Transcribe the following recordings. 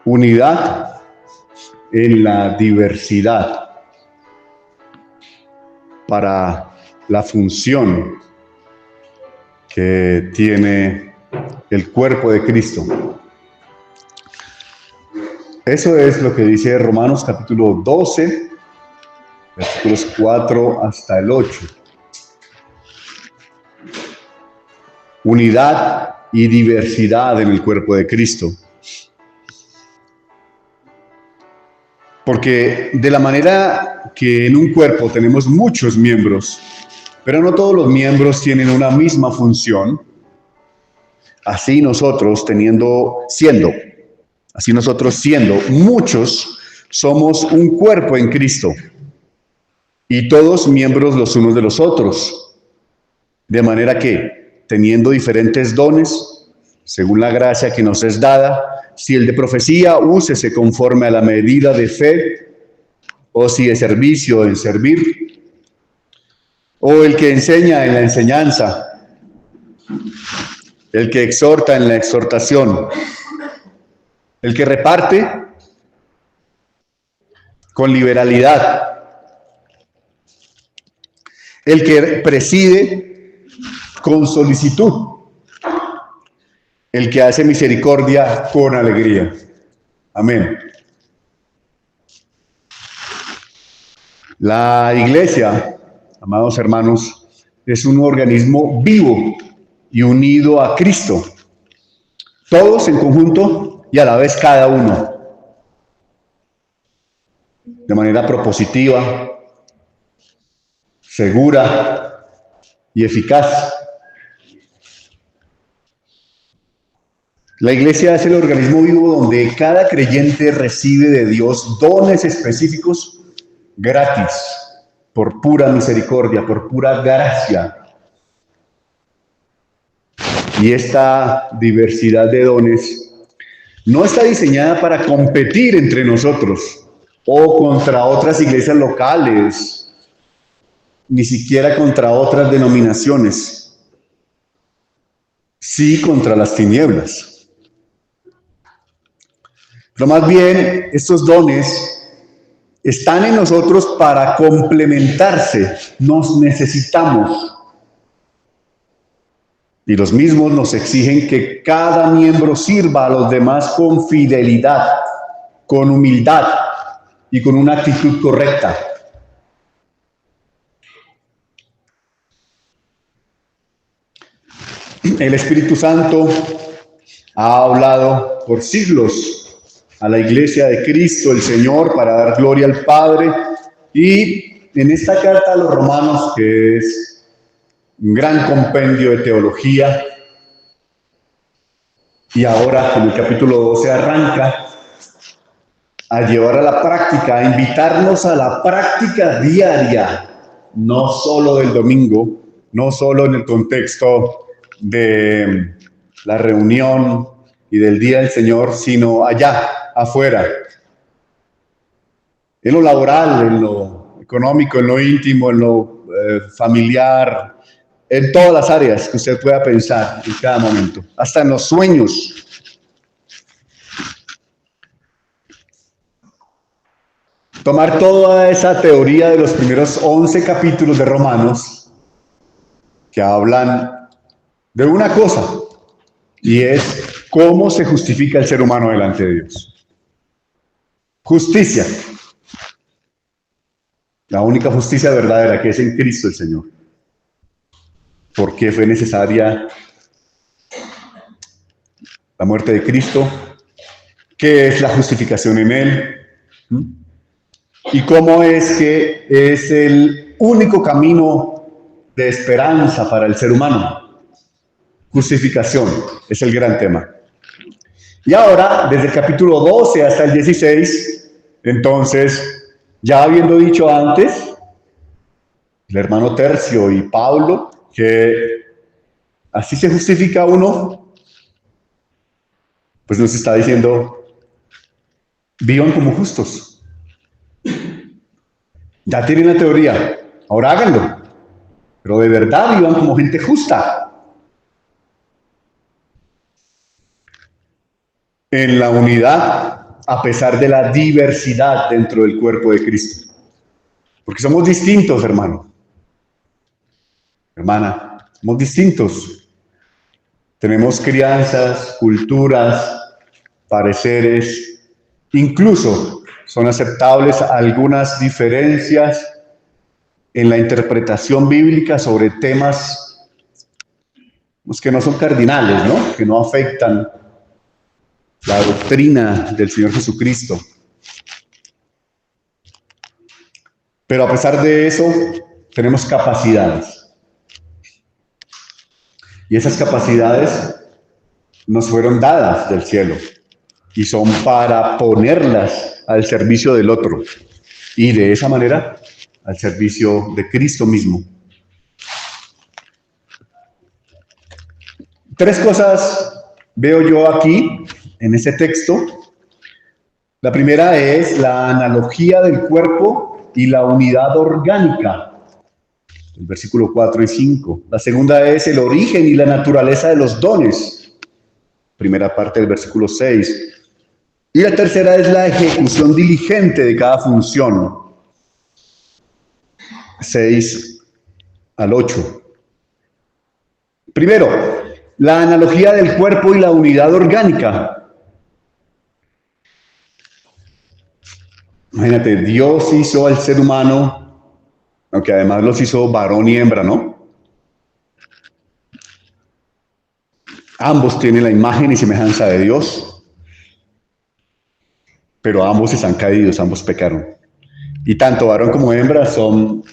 unidad en la diversidad para la función que tiene el cuerpo de Cristo. Eso es lo que dice Romanos capítulo 12, versículos 4 hasta el 8. Unidad y diversidad en el cuerpo de Cristo. Porque de la manera que en un cuerpo tenemos muchos miembros, pero no todos los miembros tienen una misma función, así nosotros siendo muchos, somos un cuerpo en Cristo y todos miembros los unos de los otros. De manera que, teniendo diferentes dones, según la gracia que nos es dada, si el de profecía, úsese conforme a la medida de fe, o si de servicio, en servir, o el que enseña en la enseñanza, el que exhorta en la exhortación, el que reparte con liberalidad, el que preside con solicitud, el que hace misericordia con alegría. Amén. La iglesia, amados hermanos, es un organismo vivo y unido a Cristo, todos en conjunto y a la vez cada uno, de manera propositiva, segura y eficaz. La iglesia es el organismo vivo donde cada creyente recibe de Dios dones específicos gratis, por pura misericordia, por pura gracia. Y esta diversidad de dones no está diseñada para competir entre nosotros o contra otras iglesias locales, ni siquiera contra otras denominaciones, sí contra las tinieblas. Pero más bien, estos dones están en nosotros para complementarse, nos necesitamos. Y los mismos nos exigen que cada miembro sirva a los demás con fidelidad, con humildad y con una actitud correcta. El Espíritu Santo ha hablado por siglos a la iglesia de Cristo, el Señor, para dar gloria al Padre. Y en esta carta a los Romanos, que es un gran compendio de teología, y ahora en el capítulo 12 arranca a llevar a la práctica, a invitarnos a la práctica diaria, no solo del domingo, no solo en el contexto de la reunión y del Día del Señor, sino allá, afuera, en lo laboral, en lo económico, en lo íntimo, en lo familiar, en todas las áreas que usted pueda pensar en cada momento, hasta en los sueños. Tomar toda esa teoría de los primeros 11 capítulos de Romanos que hablan de una cosa, y es cómo se justifica el ser humano delante de Dios. Justicia. La única justicia verdadera, que es en Cristo el Señor. ¿Por qué fue necesaria la muerte de Cristo? ¿Qué es la justificación en Él? ¿Y cómo es que es el único camino de esperanza para el ser humano? Justificación es el gran tema. Y ahora, desde el capítulo 12 hasta el 16, entonces, ya habiendo dicho antes, el hermano Tercio y Pablo, que así se justifica uno, pues nos está diciendo, vivan como justos. Ya tienen la teoría, ahora háganlo, pero de verdad vivan como gente justa. En la unidad a pesar de la diversidad dentro del cuerpo de Cristo. Porque somos distintos, hermano. Hermana, somos distintos. Tenemos crianzas, culturas, pareceres, incluso son aceptables algunas diferencias en la interpretación bíblica sobre temas que no son cardinales, ¿no? Que no afectan la doctrina del Señor Jesucristo. Pero a pesar de eso, tenemos capacidades. Y esas capacidades nos fueron dadas del cielo y son para ponerlas al servicio del otro y de esa manera al servicio de Cristo mismo. Tres cosas veo yo aquí en ese texto. La primera es la analogía del cuerpo y la unidad orgánica. El versículo 4 y 5. La segunda es el origen y la naturaleza de los dones. Primera parte del versículo 6. Y la tercera es la ejecución diligente de cada función. 6 al 8. Primero, la analogía del cuerpo y la unidad orgánica. Imagínate, Dios hizo al ser humano, aunque además los hizo varón y hembra, ¿no? Ambos tienen la imagen y semejanza de Dios, pero ambos están caídos, ambos pecaron. Y tanto varón como hembra son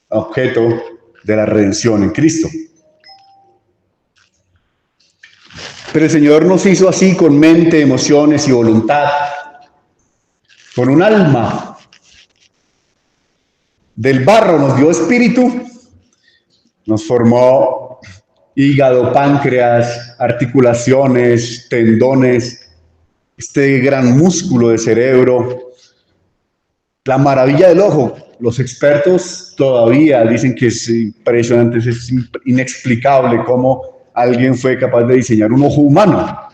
objeto de la redención en Cristo. Pero el Señor nos hizo así con mente, emociones y voluntad, con un alma. Del barro nos dio espíritu, nos formó hígado, páncreas, articulaciones, tendones, este gran músculo de cerebro. La maravilla del ojo. Los expertos todavía dicen que es impresionante, es inexplicable cómo alguien fue capaz de diseñar un ojo humano.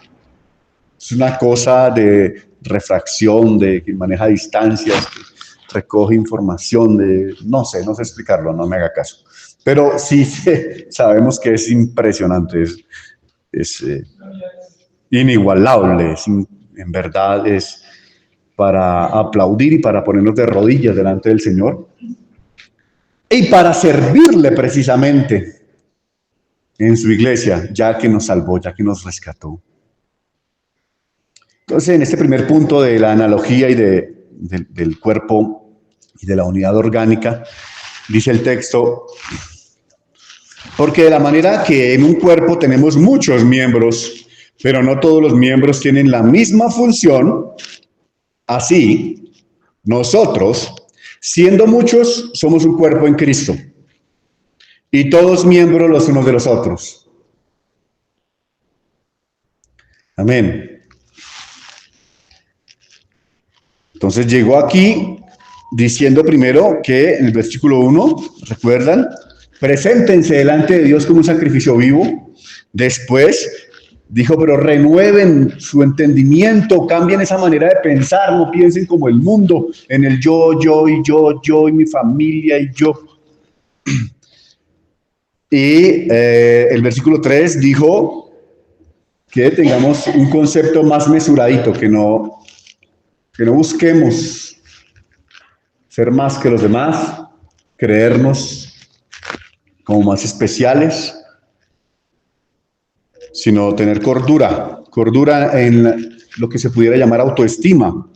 Es una cosa de refracción, de que maneja distancias, recoge información, no sé explicarlo, no me haga caso. Pero sí sabemos que es impresionante, es inigualable, en verdad es para aplaudir y para ponernos de rodillas delante del Señor y para servirle precisamente en su iglesia, ya que nos salvó, ya que nos rescató. Entonces, en este primer punto de la analogía y del cuerpo y de la unidad orgánica, dice el texto, porque de la manera que en un cuerpo tenemos muchos miembros, pero no todos los miembros tienen la misma función, así, nosotros, siendo muchos, somos un cuerpo en Cristo, y todos miembros los unos de los otros. Amén. Entonces llegó aquí diciendo primero que en el versículo 1, ¿recuerdan? Preséntense delante de Dios como un sacrificio vivo. Después dijo, pero renueven su entendimiento, cambien esa manera de pensar, no piensen como el mundo, en el yo y mi familia y yo. Y el versículo 3 dijo que tengamos un concepto más mesuradito, que no busquemos ser más que los demás, creernos como más especiales, sino tener cordura en lo que se pudiera llamar autoestima.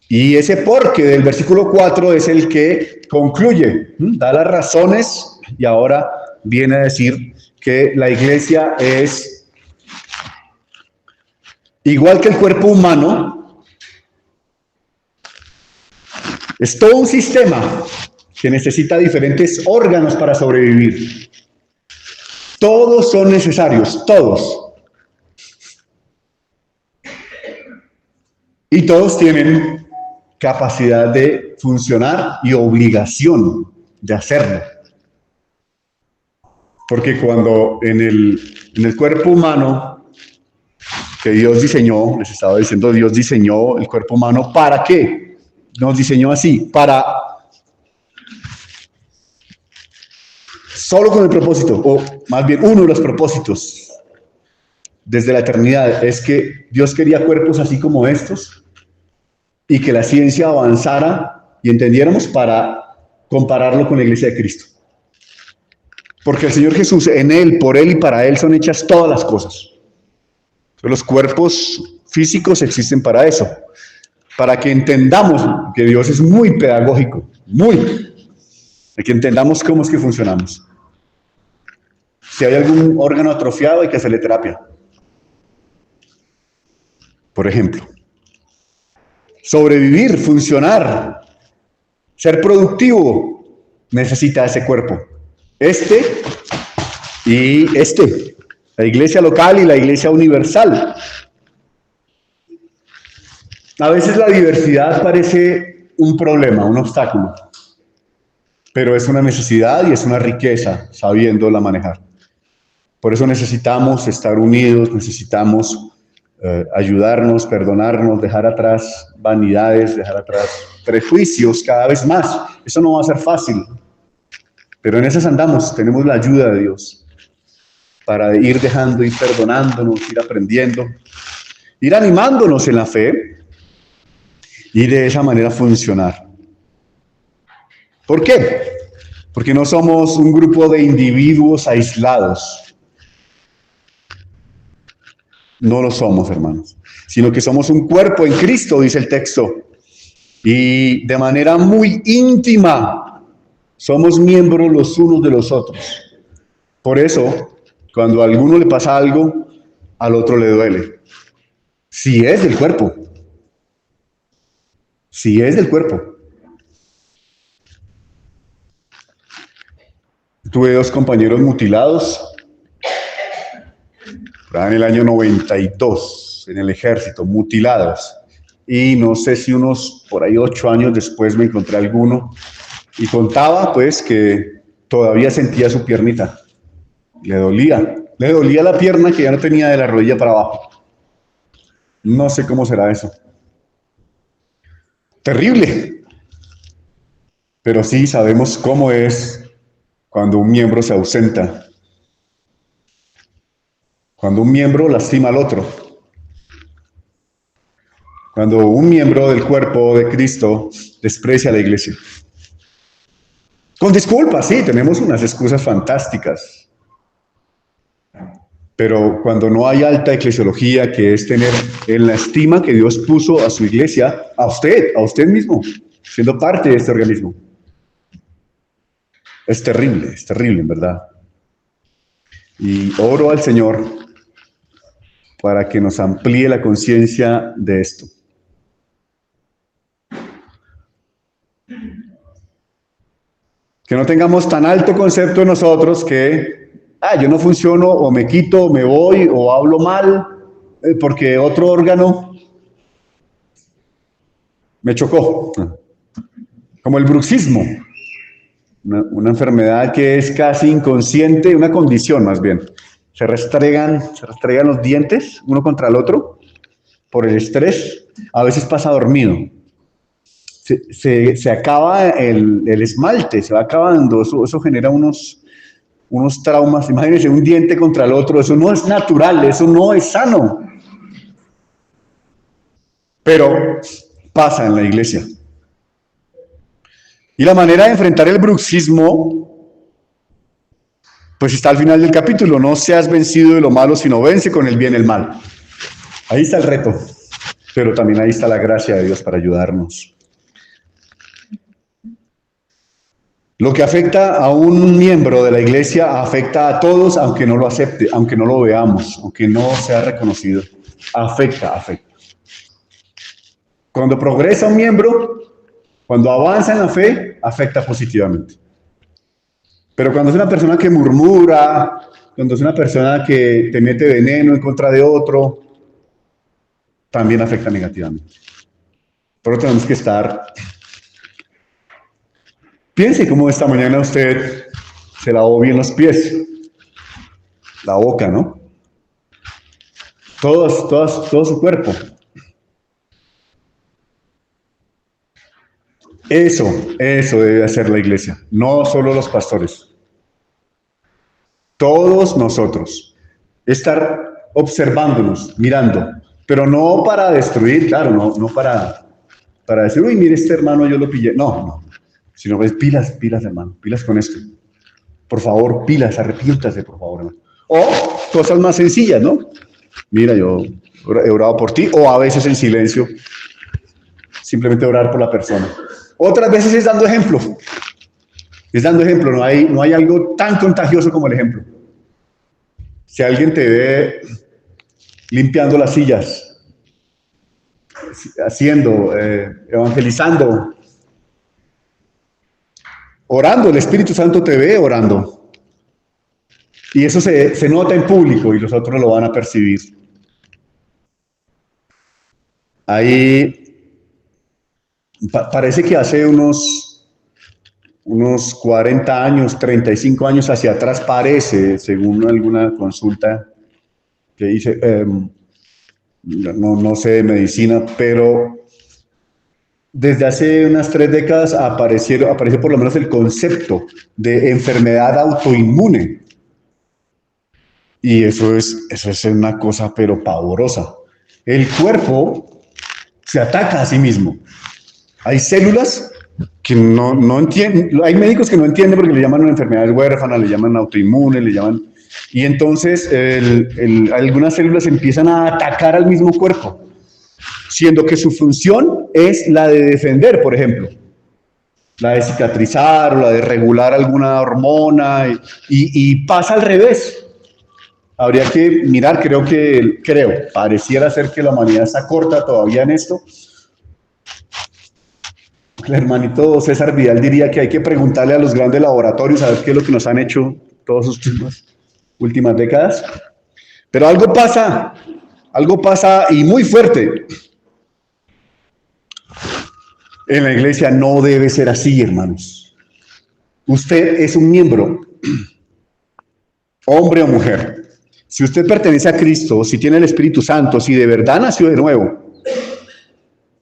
Y ese porque del versículo 4 es el que concluye, da las razones y ahora viene a decir que la iglesia es igual que el cuerpo humano, es todo un sistema que necesita diferentes órganos para sobrevivir. Todos son necesarios, todos. Y todos tienen capacidad de funcionar y obligación de hacerlo. Porque cuando en el cuerpo humano que Dios diseñó, les estaba diciendo, Dios diseñó el cuerpo humano, ¿para qué? Nos diseñó así, solo con el propósito, o más bien uno de los propósitos desde la eternidad, es que Dios quería cuerpos así como estos y que la ciencia avanzara y entendiéramos para compararlo con la iglesia de Cristo. Porque el Señor Jesús, en Él, por Él y para Él son hechas todas las cosas. Los cuerpos físicos existen para eso, para que entendamos que Dios es muy pedagógico, de que entendamos cómo es que funcionamos. Si hay algún órgano atrofiado, hay que hacerle terapia. Por ejemplo, sobrevivir, funcionar, ser productivo, necesita ese cuerpo. Este y este. La iglesia local y la iglesia universal. A veces la diversidad parece un problema, un obstáculo, pero es una necesidad y es una riqueza sabiéndola manejar. Por eso necesitamos estar unidos, necesitamos ayudarnos, perdonarnos, dejar atrás vanidades, dejar atrás prejuicios cada vez más. Eso no va a ser fácil, pero en esas andamos, tenemos la ayuda de Dios para ir dejando, ir perdonándonos, ir aprendiendo, ir animándonos en la fe y de esa manera funcionar. ¿Por qué? Porque no somos un grupo de individuos aislados. No lo somos, hermanos, sino que somos un cuerpo en Cristo, dice el texto, y de manera muy íntima somos miembros los unos de los otros. Por eso, cuando a alguno le pasa algo, al otro le duele. Si es del cuerpo. Si es del cuerpo. Tuve 2 compañeros mutilados en el año 92, en el ejército, mutilados. Y no sé si unos, por ahí 8 años después me encontré alguno y contaba pues que todavía sentía su piernita. Le dolía la pierna que ya no tenía de la rodilla para abajo. No sé cómo será eso. Terrible. Pero sí sabemos cómo es cuando un miembro se ausenta. Cuando un miembro lastima al otro. Cuando un miembro del cuerpo de Cristo desprecia a la iglesia. Con disculpas, sí, tenemos unas excusas fantásticas. Pero cuando no hay alta eclesiología, que es tener en la estima que Dios puso a su iglesia, a usted mismo, siendo parte de este organismo. Es terrible en verdad. Y oro al Señor para que nos amplíe la conciencia de esto. Que no tengamos tan alto concepto de nosotros que yo no funciono, o me quito, o me voy, o hablo mal, porque otro órgano me chocó. Como el bruxismo, una enfermedad que es casi inconsciente, una condición más bien. Se restregan los dientes uno contra el otro por el estrés. A veces pasa dormido. Se acaba el esmalte, se va acabando. Eso genera unos traumas. Imagínense un diente contra el otro. Eso no es natural, eso no es sano. Pero pasa en la iglesia. Y la manera de enfrentar el bruxismo, pues está al final del capítulo. No seas vencido de lo malo, sino vence con el bien el mal. Ahí está el reto. Pero también ahí está la gracia de Dios para ayudarnos. Lo que afecta a un miembro de la iglesia afecta a todos, aunque no lo acepte, aunque no lo veamos, aunque no sea reconocido. Afecta. Cuando progresa un miembro, cuando avanza en la fe, afecta positivamente. Pero cuando es una persona que murmura, cuando es una persona que te mete veneno en contra de otro, también afecta negativamente. Por eso tenemos que estar... Piense cómo esta mañana usted se lavó bien los pies, la boca, ¿no? todo su cuerpo. Eso debe hacer la iglesia, no solo los pastores. Todos nosotros. Estar observándonos, mirando, pero no para destruir, claro, no para decir, uy, mire este hermano, yo lo pillé. No, sino pues pilas, hermano, pilas con esto. Por favor, pilas, arrepiéntase, por favor, hermano. O cosas más sencillas, ¿no? Mira, yo he orado por ti, o a veces en silencio, simplemente orar por la persona. Otras veces es dando ejemplo. Es dando ejemplo, no hay algo tan contagioso como el ejemplo. Si alguien te ve limpiando las sillas, haciendo, evangelizando, orando, el Espíritu Santo te ve orando. Y eso se nota en público y los otros lo van a percibir. Ahí parece que hace unos 40 años, 35 años hacia atrás parece, según alguna consulta que hice, no sé de medicina, pero desde hace unas 3 décadas apareció por lo menos el concepto de enfermedad autoinmune. Y eso es una cosa pero pavorosa. El cuerpo se ataca a sí mismo. Hay células que no entienden, hay médicos que no entienden porque le llaman enfermedades huérfanas, le llaman autoinmune, le llaman... Y entonces algunas células empiezan a atacar al mismo cuerpo, siendo que su función es la de defender, por ejemplo, la de cicatrizar o la de regular alguna hormona, y pasa al revés. Habría que mirar, pareciera ser que la humanidad está corta todavía en esto. El hermanito César Vidal diría que hay que preguntarle a los grandes laboratorios a ver qué es lo que nos han hecho todas estas últimas décadas. Pero algo pasa y muy fuerte. En la iglesia no debe ser así, hermanos. Usted es un miembro, hombre o mujer. Si usted pertenece a Cristo, si tiene el Espíritu Santo, si de verdad nació de nuevo,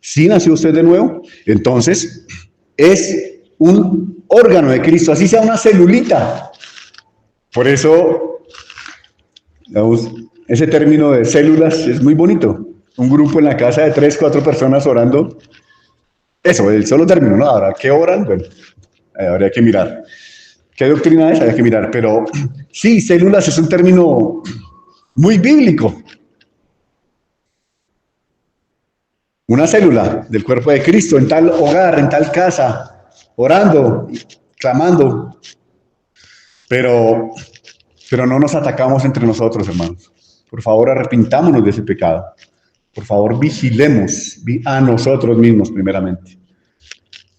si nació usted de nuevo, entonces es un órgano de Cristo, así sea una celulita. Por eso, ese término de células es muy bonito. Un grupo en la casa de 3, 4 personas orando. Eso, el solo término, ¿no? Ahora, ¿qué oran? Bueno, habría que mirar. ¿Qué doctrina es? Habría que mirar. Pero sí, células es un término muy bíblico. Una célula del cuerpo de Cristo en tal hogar, en tal casa, orando, clamando. Pero no nos atacamos entre nosotros, hermanos. Por favor, arrepintámonos de ese pecado. Por favor, vigilemos a nosotros mismos primeramente.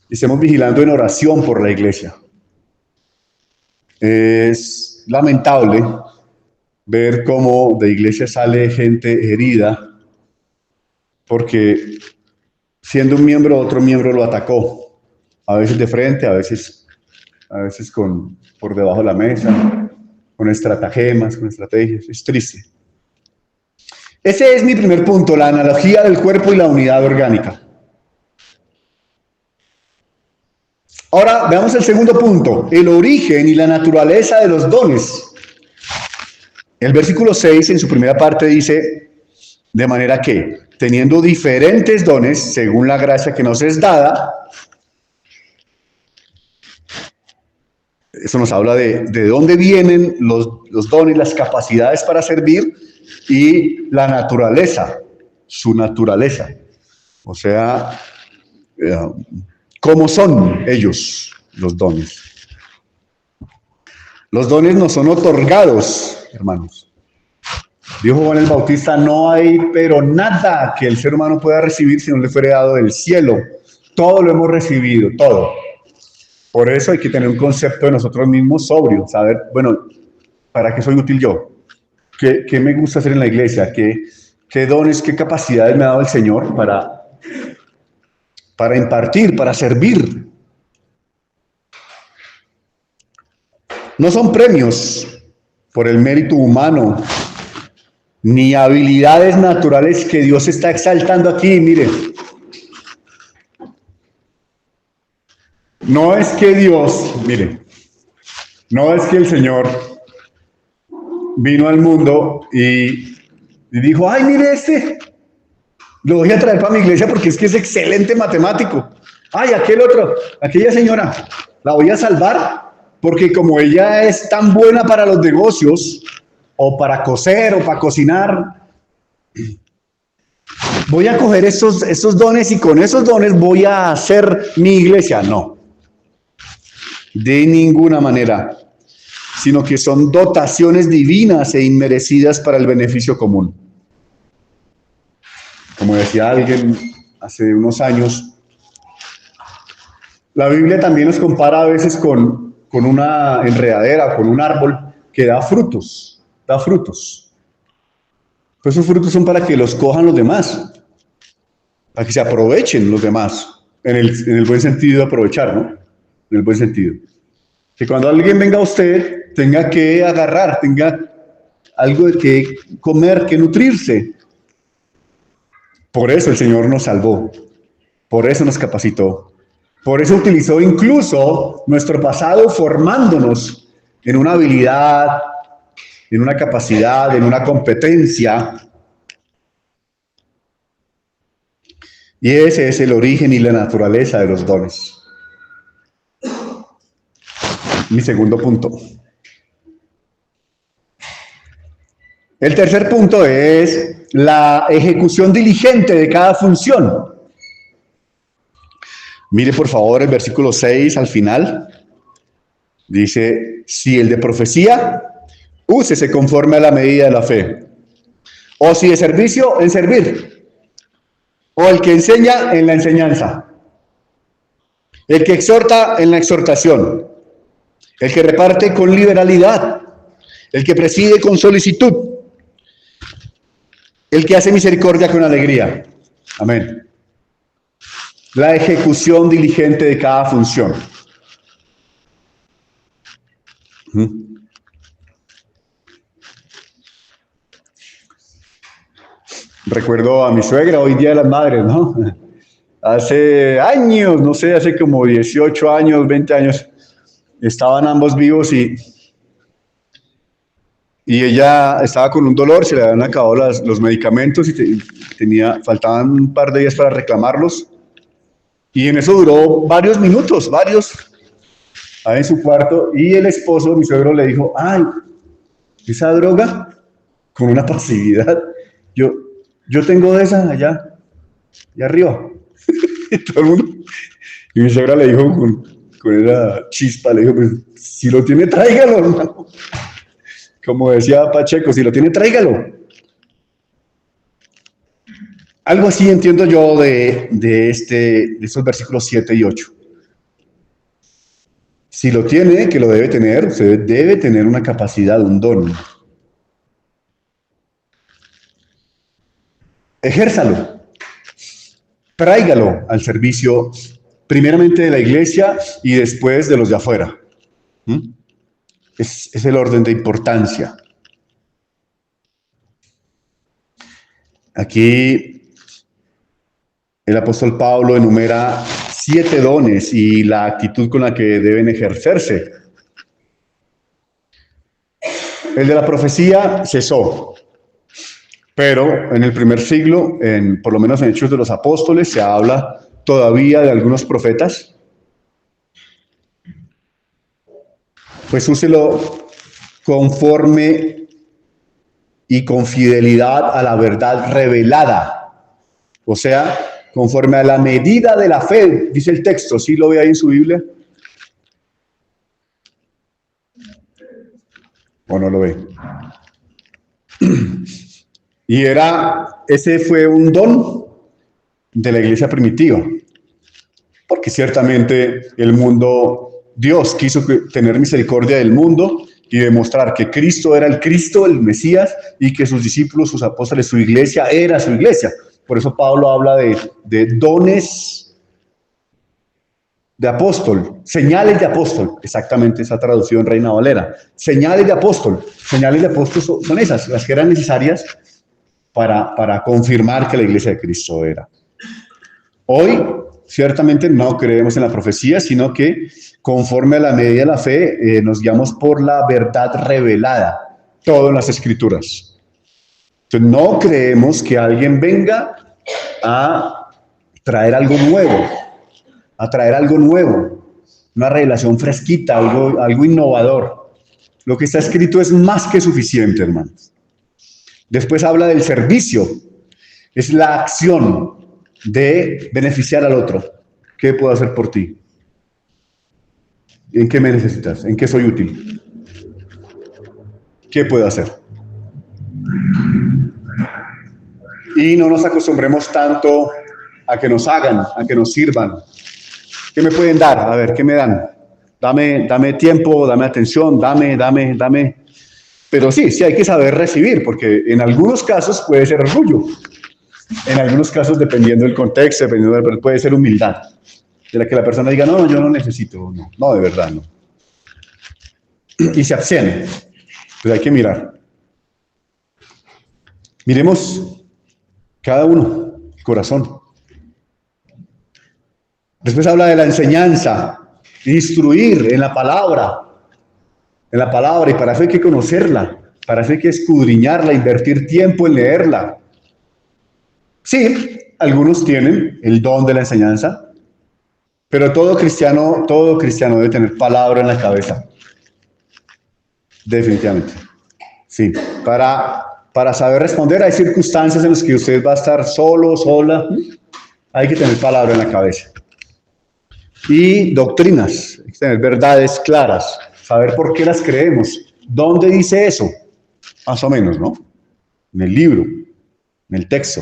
Estemos vigilando en oración por la iglesia. Es lamentable ver cómo de iglesia sale gente herida porque siendo un miembro, otro miembro lo atacó. A veces de frente, a veces por debajo de la mesa, con estratagemas, con estrategias. Es triste. Ese es mi primer punto, la analogía del cuerpo y la unidad orgánica. Ahora veamos el segundo punto, el origen y la naturaleza de los dones. El versículo 6 en su primera parte dice, de manera que, teniendo diferentes dones, según la gracia que nos es dada, eso nos habla de dónde vienen los dones, las capacidades para servir y la naturaleza, su naturaleza. O sea, ¿cómo son ellos los dones? Los dones no son otorgados, hermanos. Dijo Juan el Bautista, no hay pero nada que el ser humano pueda recibir si no le fuere dado del cielo. Todo lo hemos recibido, todo. Por eso hay que tener un concepto de nosotros mismos sobrio, saber, bueno, ¿para qué soy útil yo? ¿Qué me gusta hacer en la iglesia? ¿Qué dones, qué capacidades me ha dado el Señor para impartir, para servir? No son premios por el mérito humano, ni habilidades naturales que Dios está exaltando aquí, mire. No es que Dios, mire, no es que el Señor vino al mundo y dijo, ay, mire lo voy a traer para mi iglesia porque es que es excelente matemático. Ay, aquel otro, aquella señora, la voy a salvar porque como ella es tan buena para los negocios, o para coser, o para cocinar, voy a coger esos dones y con esos dones voy a hacer mi iglesia. No, de ninguna manera, sino que son dotaciones divinas e inmerecidas para el beneficio común. Como decía alguien hace unos años, la Biblia también nos compara a veces con una enredadera, con un árbol que da frutos. Pues esos frutos son para que los cojan los demás, para que se aprovechen los demás, en el buen sentido de aprovechar, ¿no? En el buen sentido. Que cuando alguien venga a usted, tenga que agarrar, tenga algo de que comer, que nutrirse. Por eso el Señor nos salvó, por eso nos capacitó, por eso utilizó incluso nuestro pasado formándonos en una habilidad, en una capacidad, en una competencia. Y ese es el origen y la naturaleza de los dones. Mi segundo punto. El tercer punto es la ejecución diligente de cada función. Mire por favor el versículo 6 al final. Dice, si el de profecía, úsese conforme a la medida de la fe. O si de servicio, en servir. O el que enseña, en la enseñanza. El que exhorta, en la exhortación. El que reparte, con liberalidad. El que preside, con solicitud. El que hace misericordia, con alegría. Amén. La ejecución diligente de cada función. Recuerdo a mi suegra, hoy Día de las Madres, ¿no? Hace años, no sé, hace como 18 años, 20 años, estaban ambos vivos y ella estaba con un dolor, se le habían acabado los medicamentos y faltaban un par de días para reclamarlos. Y en eso duró varios minutos, ahí en su cuarto, y el esposo, mi suegro, le dijo, ay, esa droga, con una pasividad, yo tengo de esa allá arriba. Y todo el mundo, y mi suegra le dijo con esa chispa, le dijo, pues, si lo tiene, tráigalo, hermano. Como decía Pacheco, si lo tiene, tráigalo. Algo así entiendo yo de estos versículos 7 y 8. Si lo tiene, que lo debe tener, usted debe tener una capacidad, un don. Ejérzalo. Tráigalo al servicio, primeramente de la iglesia y después de los de afuera. Es el orden de importancia. Aquí el apóstol Pablo enumera 7 dones y la actitud con la que deben ejercerse. El de la profecía cesó, pero en el primer siglo, por lo menos en Hechos de los Apóstoles, se habla todavía de algunos profetas. Pues úselo conforme y con fidelidad a la verdad revelada. O sea, conforme a la medida de la fe, dice el texto. ¿Sí lo ve ahí en su Biblia? ¿O no lo ve? Y ese fue un don de la iglesia primitiva. Porque ciertamente Dios quiso tener misericordia del mundo y demostrar que Cristo era el Cristo, el Mesías, y que sus discípulos, sus apóstoles, su iglesia era su iglesia. Por eso Pablo habla de dones de apóstol, señales de apóstol, exactamente esa traducción Reina Valera. Señales de apóstol son esas, las que eran necesarias para confirmar que la iglesia de Cristo era. Hoy, ciertamente no creemos en la profecía, sino que conforme a la medida de la fe, nos guiamos por la verdad revelada, todo en las Escrituras. Entonces, no creemos que alguien venga a traer algo nuevo, una revelación fresquita, algo innovador. Lo que está escrito es más que suficiente, hermanos. Después habla del servicio, es la acción de beneficiar al otro. ¿Qué puedo hacer por ti? ¿En qué me necesitas? ¿En qué soy útil? ¿Qué puedo hacer? Y no nos acostumbremos tanto a que nos hagan, a que nos sirvan. ¿Qué me pueden dar? A ver, ¿qué me dan? Dame tiempo, dame atención, dame. Pero sí hay que saber recibir, porque en algunos casos puede ser orgullo. En algunos casos, dependiendo del contexto, puede ser humildad. De la que la persona diga, no, yo no necesito, no, de verdad, no. Y se abstiene. Pues hay que mirar. Miremos cada uno, el corazón. Después habla de la enseñanza, instruir en la palabra, y para eso hay que conocerla, para eso hay que escudriñarla, invertir tiempo en leerla. Sí, algunos tienen el don de la enseñanza, pero todo cristiano debe tener palabra en la cabeza. Definitivamente. Sí, para saber responder, hay circunstancias en las que usted va a estar solo, sola, hay que tener palabra en la cabeza. Y doctrinas, hay que tener verdades claras, saber por qué las creemos. ¿Dónde dice eso? Más o menos, ¿no? En el libro, en el texto.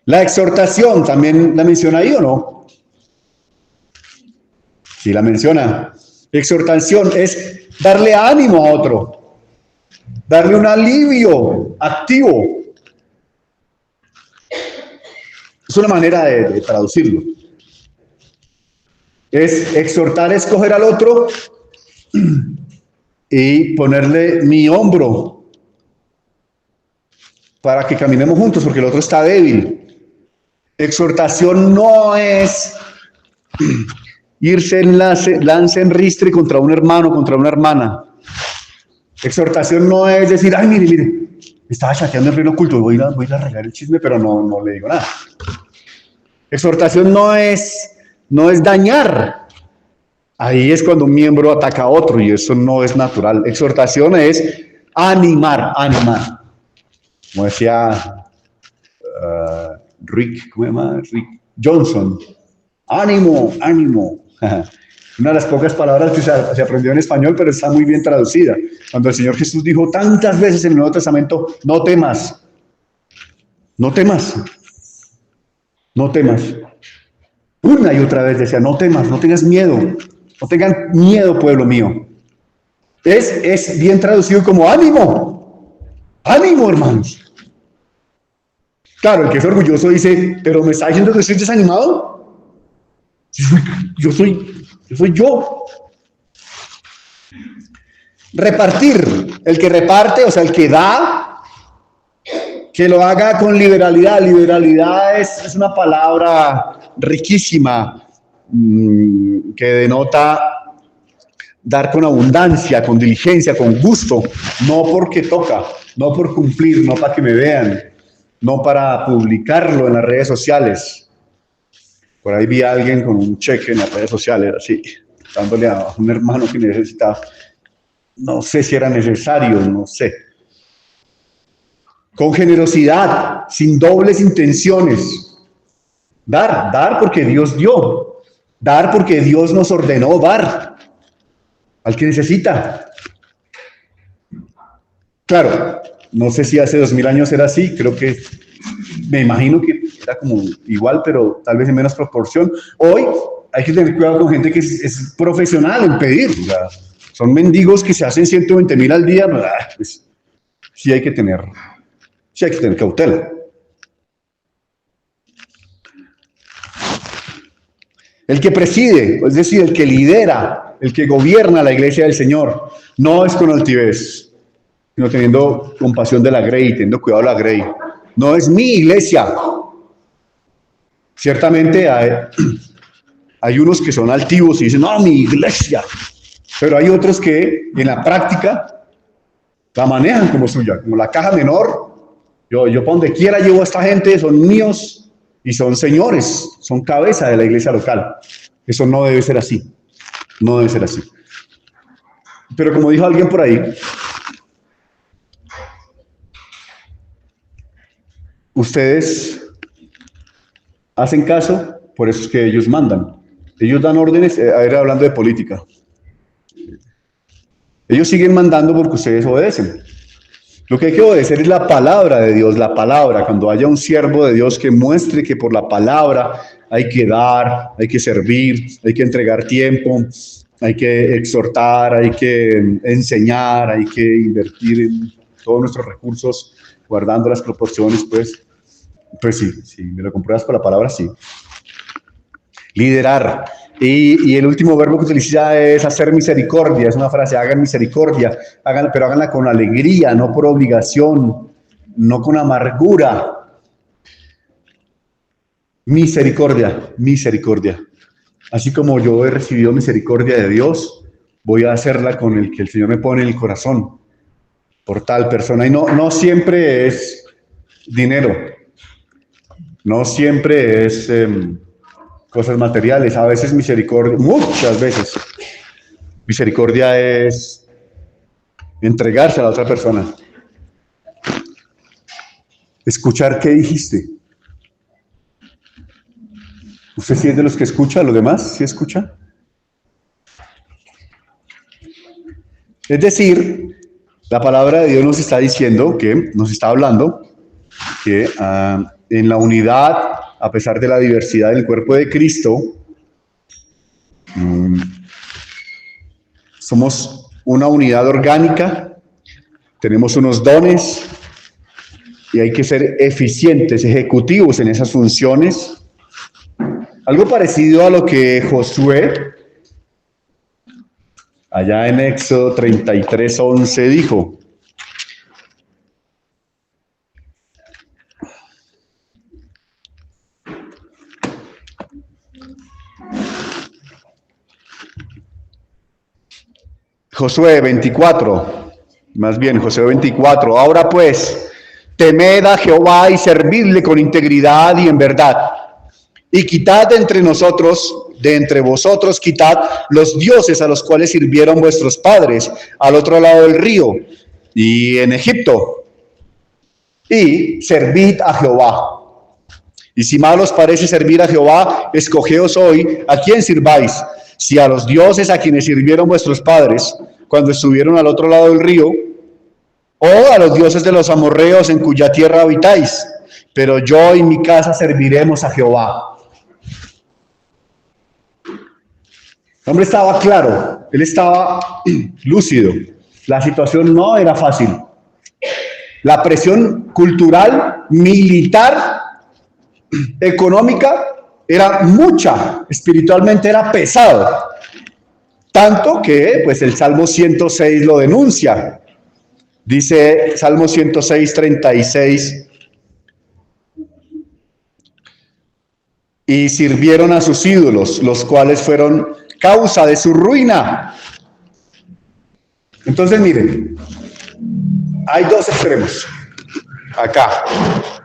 La exhortación, ¿también la menciona ahí o no? Sí, la menciona. Exhortación es darle ánimo a otro, darle un alivio activo. Es una manera de traducirlo. Es exhortar, escoger al otro y ponerle mi hombro para que caminemos juntos, porque el otro está débil. Exhortación no es irse lance en ristre contra un hermano, contra una hermana. Exhortación no es decir, ay, mire, estaba chateando en pleno culto, voy a ir a regar el chisme, pero no le digo nada. Exhortación no es dañar. Ahí es cuando un miembro ataca a otro y eso no es natural. Exhortación es animar. Como decía Rick Johnson. Ánimo. Una de las pocas palabras que se aprendió en español, pero está muy bien traducida. Cuando el Señor Jesús dijo tantas veces en el Nuevo Testamento, no temas. Una y otra vez decía, no temas, no tengas miedo. No tengan miedo, pueblo mío. Es bien traducido como ánimo. Ánimo, hermanos. Claro, el que es orgulloso dice, pero ¿me está diciendo que estoy desanimado? Yo soy yo. Repartir. El que reparte, o sea, el que da, que lo haga con liberalidad. Liberalidad es una palabra riquísima que denota dar con abundancia, con diligencia, con gusto, no porque toca, no por cumplir, no para que me vean, no para publicarlo en las redes sociales. Por ahí vi a alguien con un cheque en las redes sociales, así, dándole a un hermano que necesitaba. No sé si era necesario, no sé. Con generosidad, sin dobles intenciones. Dar porque Dios dio. Dar porque Dios nos ordenó dar al que necesita. Claro, no sé si hace 2000 años era así, creo que, me imagino que era como igual, pero tal vez en menos proporción. Hoy hay que tener cuidado con gente que es profesional en pedir, o sea, son mendigos que se hacen 120,000 al día, pues, sí hay que tener cautela. El que preside, es decir, el que lidera, el que gobierna la iglesia del Señor, no es con altivez. sino teniendo compasión de la grey, teniendo cuidado de la grey. No es mi iglesia. Ciertamente hay unos que son altivos y dicen, no, mi iglesia. Pero hay otros que en la práctica la manejan como suya, como la caja menor. Yo para donde quiera llevo a esta gente, son míos y son señores, son cabeza de la iglesia local. Eso no debe ser así. No debe ser así. Pero como dijo alguien por ahí, ustedes hacen caso, por eso es que ellos mandan. Ellos dan órdenes, hablando de política. Ellos siguen mandando porque ustedes obedecen. Lo que hay que obedecer es la palabra de Dios, la palabra. Cuando haya un siervo de Dios que muestre que por la palabra hay que dar, hay que servir, hay que entregar tiempo, hay que exhortar, hay que enseñar, hay que invertir en todos nuestros recursos, guardando las proporciones, pues sí, si me lo compruebas por la palabra, sí. Liderar. Y el último verbo que utiliza es hacer misericordia. Es una frase, hagan misericordia, pero háganla con alegría, no por obligación, no con amargura. Misericordia, misericordia. Así como yo he recibido misericordia de Dios, voy a hacerla con el que el Señor me pone en el corazón, por tal persona. Y no siempre es dinero, no siempre es cosas materiales, a veces misericordia, muchas veces. Misericordia es entregarse a la otra persona. Escuchar qué dijiste. ¿Usted sí es de los que escucha? ¿Los demás sí escucha? Es decir, la palabra de Dios nos está diciendo nos está hablando que en la unidad, a pesar de la diversidad del cuerpo de Cristo, somos una unidad orgánica, tenemos unos dones y hay que ser eficientes, ejecutivos en esas funciones. Algo parecido a lo que Josué, allá en Éxodo 33:11, dijo. Josué 24, más bien Josué 24. Ahora pues, temed a Jehová y servidle con integridad y en verdad. Y quitad de entre vosotros, quitad los dioses a los cuales sirvieron vuestros padres al otro lado del río y en Egipto. Y servid a Jehová. Y si mal os parece servir a Jehová, escogeos hoy a quién sirváis. Si a los dioses a quienes sirvieron vuestros padres cuando estuvieron al otro lado del río, o a los dioses de los amorreos en cuya tierra habitáis. Pero yo y mi casa serviremos a Jehová. El hombre estaba claro, él estaba lúcido. La situación no era fácil. La presión cultural, militar, económica era mucha, espiritualmente era pesado. Tanto que pues el Salmo 106 lo denuncia. Dice Salmo 106:36. Y sirvieron a sus ídolos, los cuales fueron causa de su ruina. Entonces, miren, hay dos extremos acá.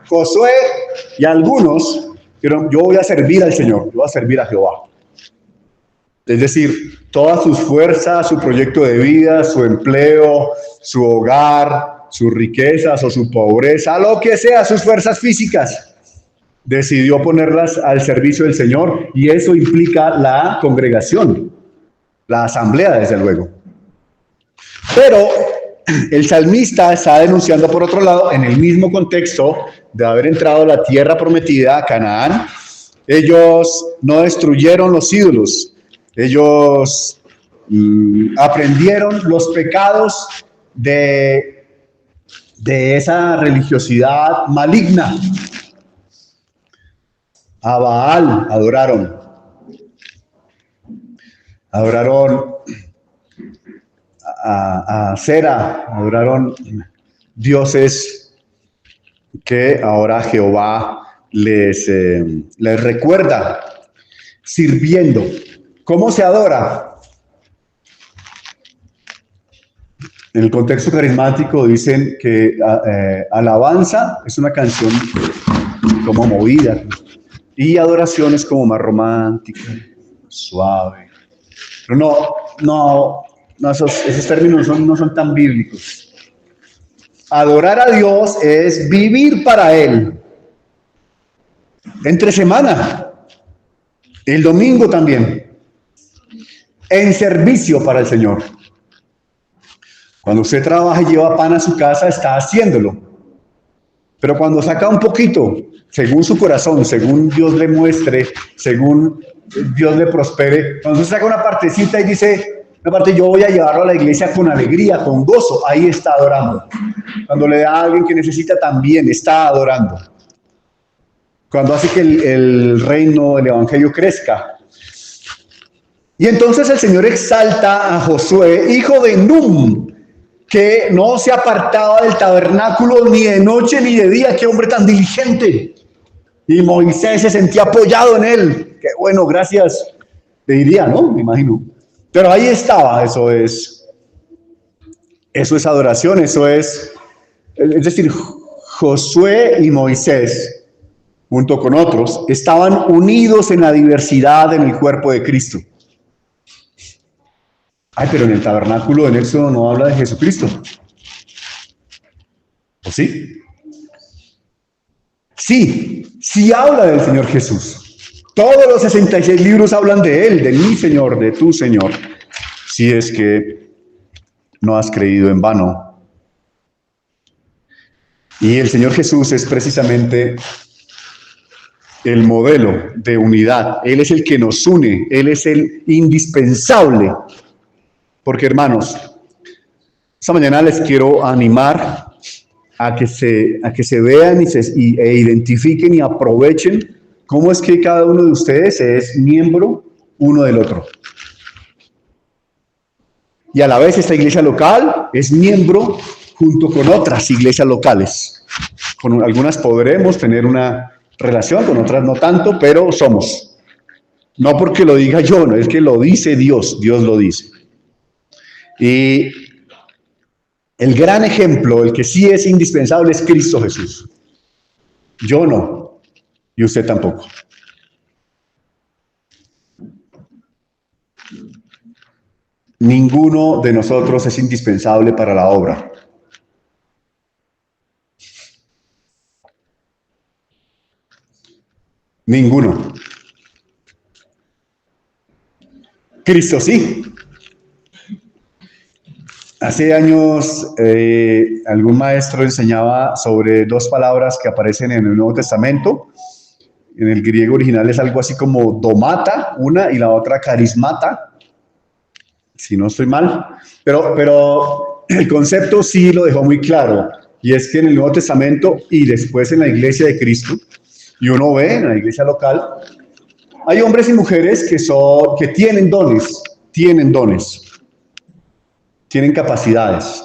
Josué y algunos dijeron, yo voy a servir al Señor, yo voy a servir a Jehová. Es decir, todas sus fuerzas, su proyecto de vida, su empleo, su hogar, sus riquezas o su pobreza, lo que sea, sus fuerzas físicas, decidió ponerlas al servicio del Señor, y eso implica la congregación, la asamblea, desde luego. Pero el salmista está denunciando, por otro lado, en el mismo contexto de haber entrado a la tierra prometida, a Canaán, ellos no destruyeron los ídolos, ellos aprendieron los pecados de esa religiosidad maligna. A Baal adoraron a Sera, adoraron dioses que ahora Jehová les recuerda sirviendo. ¿Cómo se adora? En el contexto carismático dicen que alabanza es una canción como movida y adoración es como más romántica, suave. Pero no, esos términos no son tan bíblicos. Adorar a Dios es vivir para Él. Entre semana, el domingo también, en servicio para el Señor. Cuando usted trabaja y lleva pan a su casa, está haciéndolo. Pero cuando saca un poquito, según su corazón, según Dios le muestre, según Dios le prospere, cuando usted saca una partecita y dice, una parte yo voy a llevarlo a la iglesia con alegría, con gozo, ahí está adorando. Cuando le da a alguien que necesita, también está adorando. Cuando hace que el reino, el evangelio crezca. Y entonces el Señor exalta a Josué, hijo de Num, que no se apartaba del tabernáculo ni de noche ni de día. ¡Qué hombre tan diligente! Y Moisés se sentía apoyado en él. ¡Qué bueno, gracias! Le diría, ¿no? Me imagino. Pero ahí estaba, eso es adoración, es decir, Josué y Moisés, junto con otros, estaban unidos en la diversidad en el cuerpo de Cristo. Ay, pero en el tabernáculo en Éxodo no habla de Jesucristo. ¿O sí? Sí habla del Señor Jesús. Todos los 66 libros hablan de Él, de mi Señor, de tu Señor. Si es que no has creído en vano. Y el Señor Jesús es precisamente el modelo de unidad. Él es el que nos une. Él es el indispensable. Porque, hermanos, esta mañana les quiero animar a que se vean e identifiquen y aprovechen cómo es que cada uno de ustedes es miembro uno del otro. Y a la vez esta iglesia local es miembro junto con otras iglesias locales. Con algunas podremos tener una relación, con otras no tanto, pero somos. No porque lo diga yo, no es que lo dice Dios, Dios lo dice. Y el gran ejemplo, el que sí es indispensable, es Cristo Jesús. Yo no, y usted tampoco. Ninguno de nosotros es indispensable para la obra. Ninguno. Cristo sí. Hace años algún maestro enseñaba sobre dos palabras que aparecen en el Nuevo Testamento. En el griego original es algo así como domata, una, y la otra carismata, si no estoy mal. Pero el concepto sí lo dejó muy claro, y es que en el Nuevo Testamento y después en la iglesia de Cristo, y uno ve en la iglesia local, hay hombres y mujeres que tienen dones, tienen capacidades.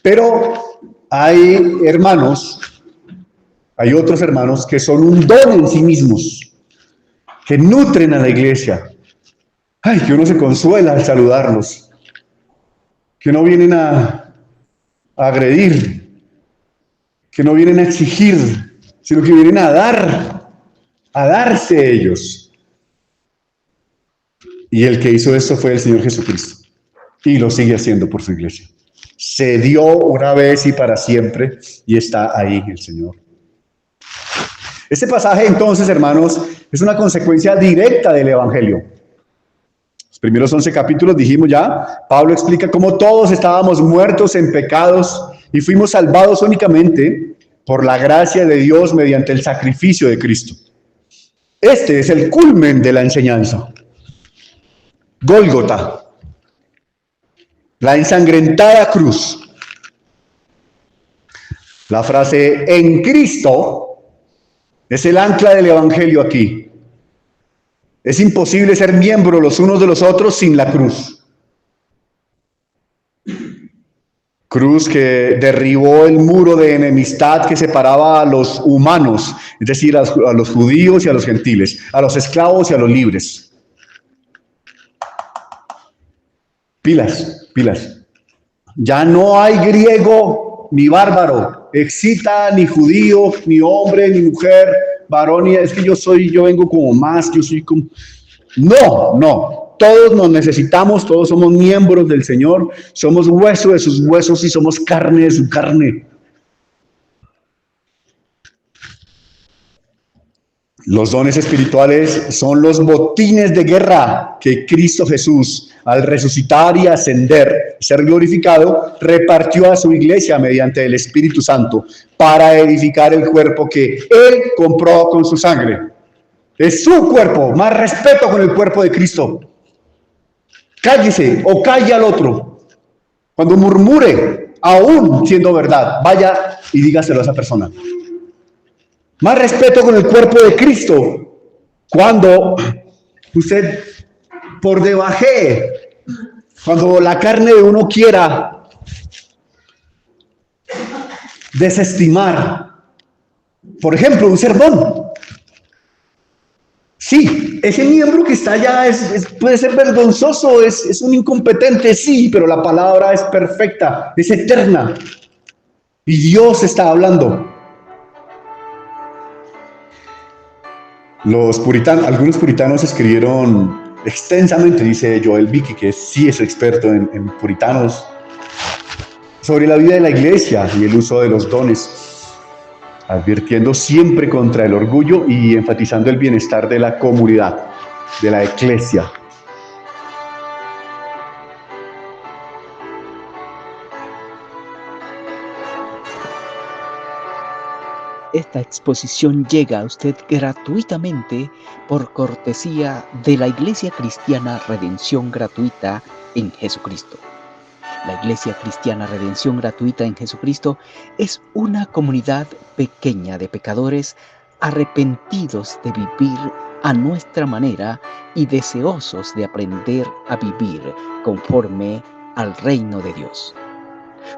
Pero hay otros hermanos que son un don en sí mismos, que nutren a la iglesia. Ay, que uno se consuela al saludarlos, que no vienen a agredir, que no vienen a exigir, sino que vienen a darse ellos. Y el que hizo esto fue el Señor Jesucristo. Y lo sigue haciendo por su iglesia. Se dio una vez y para siempre, y está ahí el Señor. Este pasaje, entonces, hermanos, es una consecuencia directa del Evangelio. Los primeros 11 capítulos, dijimos ya, Pablo explica cómo todos estábamos muertos en pecados y fuimos salvados únicamente por la gracia de Dios mediante el sacrificio de Cristo. Este es el culmen de la enseñanza. Gólgota. La ensangrentada cruz. La frase en Cristo es el ancla del Evangelio aquí. Es imposible ser miembro los unos de los otros sin la cruz. Cruz que derribó el muro de enemistad que separaba a los humanos, es decir, a los judíos y a los gentiles, a los esclavos y a los libres. Pilas, pilas. Ya no hay griego ni bárbaro, excita ni judío, ni hombre, ni mujer, varón, y es que yo vengo como más, yo soy como... No, no. Todos nos necesitamos, todos somos miembros del Señor, somos hueso de sus huesos y somos carne de su carne. Los dones espirituales son los botines de guerra que Cristo Jesús, al resucitar y ascender, ser glorificado, repartió a su iglesia mediante el Espíritu Santo para edificar el cuerpo que Él compró con su sangre. Es su cuerpo, más respeto con el cuerpo de Cristo. Cállese o calle al otro. Cuando murmure, aún siendo verdad, vaya y dígaselo a esa persona. Más respeto con el cuerpo de Cristo. Cuando usted por debaje, cuando la carne de uno quiera desestimar, por ejemplo, un sermón. Sí, ese miembro que está allá puede ser vergonzoso, es un incompetente, sí, pero la palabra es perfecta, es eterna. Y Dios está hablando. Algunos puritanos escribieron extensamente, dice Joel Vicky, que sí es experto en puritanos, sobre la vida de la iglesia y el uso de los dones, advirtiendo siempre contra el orgullo y enfatizando el bienestar de la comunidad, de la eclesia. Esta exposición llega a usted gratuitamente por cortesía de la Iglesia Cristiana Redención Gratuita en Jesucristo. La Iglesia Cristiana Redención Gratuita en Jesucristo es una comunidad pequeña de pecadores arrepentidos de vivir a nuestra manera y deseosos de aprender a vivir conforme al reino de Dios.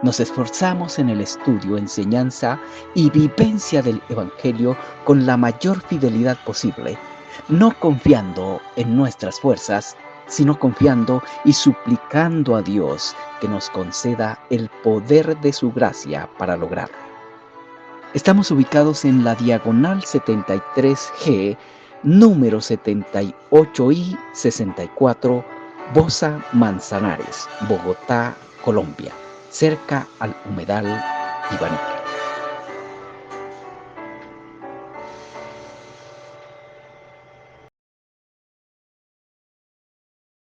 Nos esforzamos en el estudio, enseñanza y vivencia del Evangelio con la mayor fidelidad posible, no confiando en nuestras fuerzas, sino confiando y suplicando a Dios que nos conceda el poder de su gracia para lograrlo. Estamos ubicados en la diagonal 73G, número 78I 64, Bosa Manzanares, Bogotá, Colombia, cerca al humedal Ibaní.